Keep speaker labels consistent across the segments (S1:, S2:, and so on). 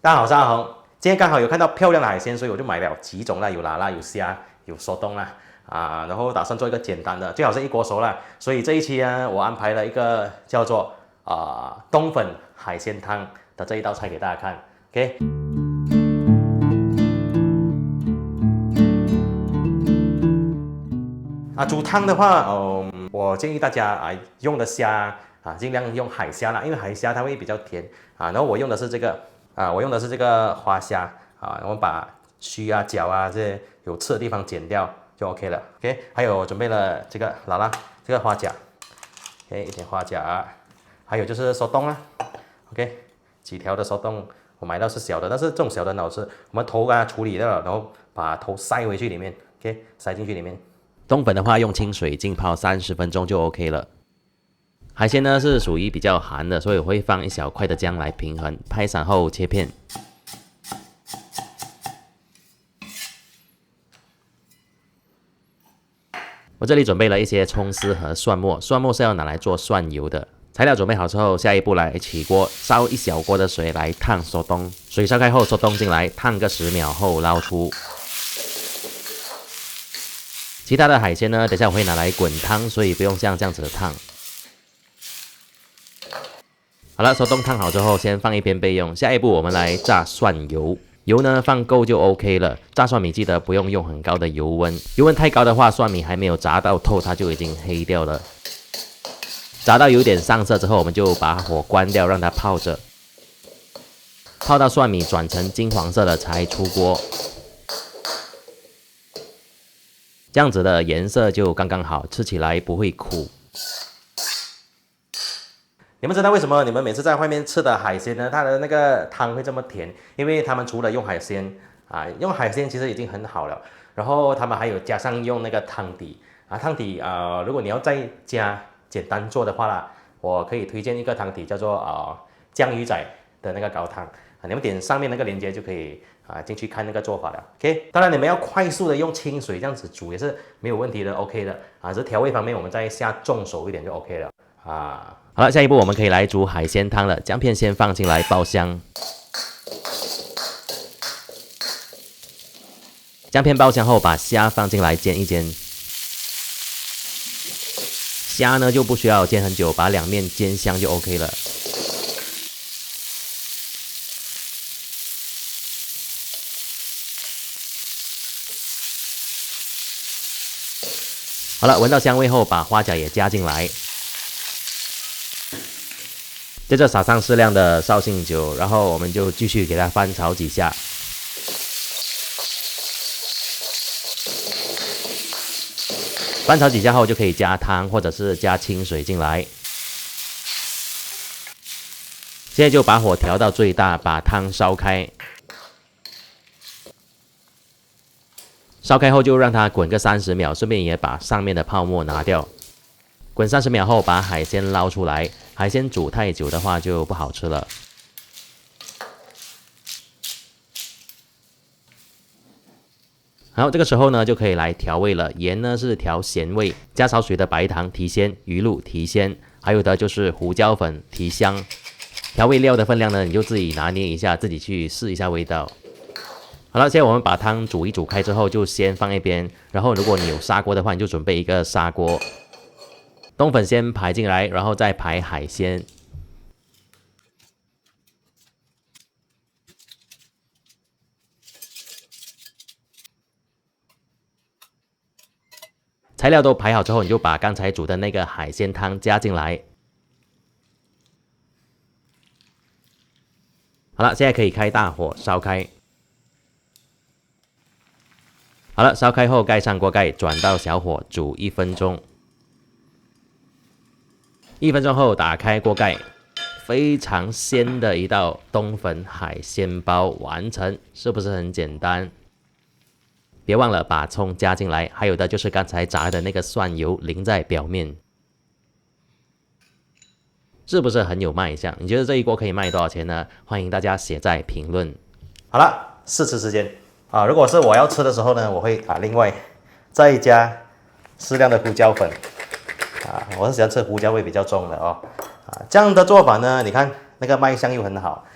S1: 大家好，我是阿恒。今天刚好有看到漂亮的海鲜，所以我就买了几种啦，有拉拉，有虾，有手冻啦，然后打算做一个简单的，最好是一锅熟啦。所以这一期呢，我安排了一个叫做冬粉海鲜汤的这一道菜给大家看。OK。煮汤的话，我建议大家用的虾尽量用海虾啦，因为海虾它会比较甜然后我用的是这个花虾然后把须脚这些有刺的地方剪掉就 OK 了。OK， 还有准备了这个拉拉，这个花甲，OK， 一点花甲，还有就是手冻啦 ，OK， 几条的手冻，我买到是小的，但是这种小的很好吃。我们头处理掉了，然后把头塞回去里面 ，OK， 塞进去里面。冬粉的话，用清水浸泡30分钟就 OK 了。海鲜呢是属于比较寒的，所以我会放一小块的姜来平衡。拍散后切片。我这里准备了一些葱丝和蒜末，蒜末是要拿来做蒜油的。材料准备好之后，下一步来起锅，烧一小锅的水来烫手冬。水烧开后，手冬进来烫个10秒后捞出。其他的海鲜呢，等一下我会拿来滚汤，所以不用像这样子烫。好了，手冻烫好之后，先放一边备用。下一步我们来炸蒜油，油呢放够就 OK 了。炸蒜米记得不用用很高的油温，油温太高的话，蒜米还没有炸到透，它就已经黑掉了。炸到有点上色之后，我们就把火关掉，让它泡着，泡到蒜米转成金黄色了才出锅。这样子的颜色就刚刚好，吃起来不会苦。你们知道为什么你们每次在外面吃的海鲜呢，它的那个汤会这么甜？因为他们除了用海鲜用海鲜其实已经很好了，然后他们还有加上用那个汤底汤底如果你要再加简单做的话啦，我可以推荐一个汤底叫做江鱼仔的那个高汤你们点上面那个链接就可以进去看那个做法了。OK， 当然你们要快速的用清水这样子煮也是没有问题的 ，OK 的只是调味方面我们再下重手一点就 OK 了好了，下一步我们可以来煮海鲜汤了。姜片先放进来爆香，姜片爆香后，把虾放进来煎一煎。虾呢就不需要煎很久，把两面煎香就 OK 了。好了，闻到香味后，把花甲也加进来。接着撒上适量的绍兴酒，然后我们就继续给它翻炒几下。翻炒几下后就可以加汤或者是加清水进来。现在就把火调到最大，把汤烧开。烧开后就让它滚个30秒，顺便也把上面的泡沫拿掉。滚30秒后，把海鲜捞出来。海鲜煮太久的话就不好吃了。好，这个时候呢就可以来调味了。盐呢是调咸味，加少许的白糖提鲜，鱼露提鲜，还有的就是胡椒粉提香。调味料的分量呢，你就自己拿捏一下，自己去试一下味道。好了，现在我们把汤煮一煮开之后，就先放一边。然后如果你有砂锅的话，你就准备一个砂锅。冬粉先排进来，然后再排海鲜。材料都排好之后，你就把刚才煮的那个海鲜汤加进来。好了，现在可以开大火烧开。好了，烧开后盖上锅盖，转到小火煮1分钟。1分钟后打开锅盖，非常鲜的一道冬粉海鲜包完成，是不是很简单？别忘了把葱加进来，还有的就是刚才炸的那个蒜油淋在表面，是不是很有卖相？你觉得这一锅可以卖多少钱呢？欢迎大家写在评论。好了，试吃时间如果是我要吃的时候呢，我会另外再加适量的胡椒粉我是喜欢吃胡椒味比较重的这样的做法呢，你看那个卖相又很好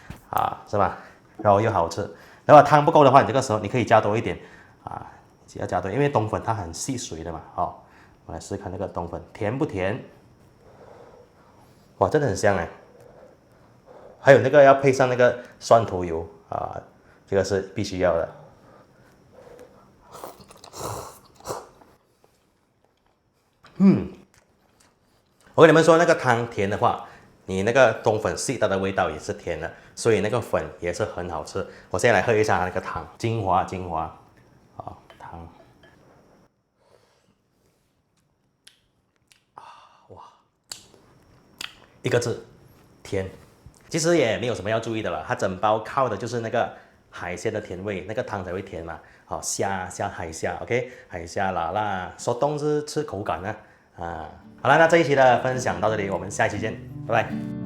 S1: 是吧？然后又好吃。如果汤不够的话，你这个时候你可以加多一点啊，只要加多，因为冬粉它很吸水的嘛。好，我来试试看那个冬粉甜不甜？哇，真的很香哎！还有那个要配上那个蒜头油啊，这个是必须要的。我跟你们说，那个汤甜的话，你那个冬粉吸到的味道也是甜的，所以那个粉也是很好吃。我现在来喝一下那个汤，精华精华，啊汤，一个字，甜。其实也没有什么要注意的了，它整包靠的就是那个海鲜的甜味，那个汤才会甜嘛。好，海虾，OK，海虾辣辣，说冬是吃口感呢。啊，好了，那这一期的分享到这里，我们下一期见，拜拜。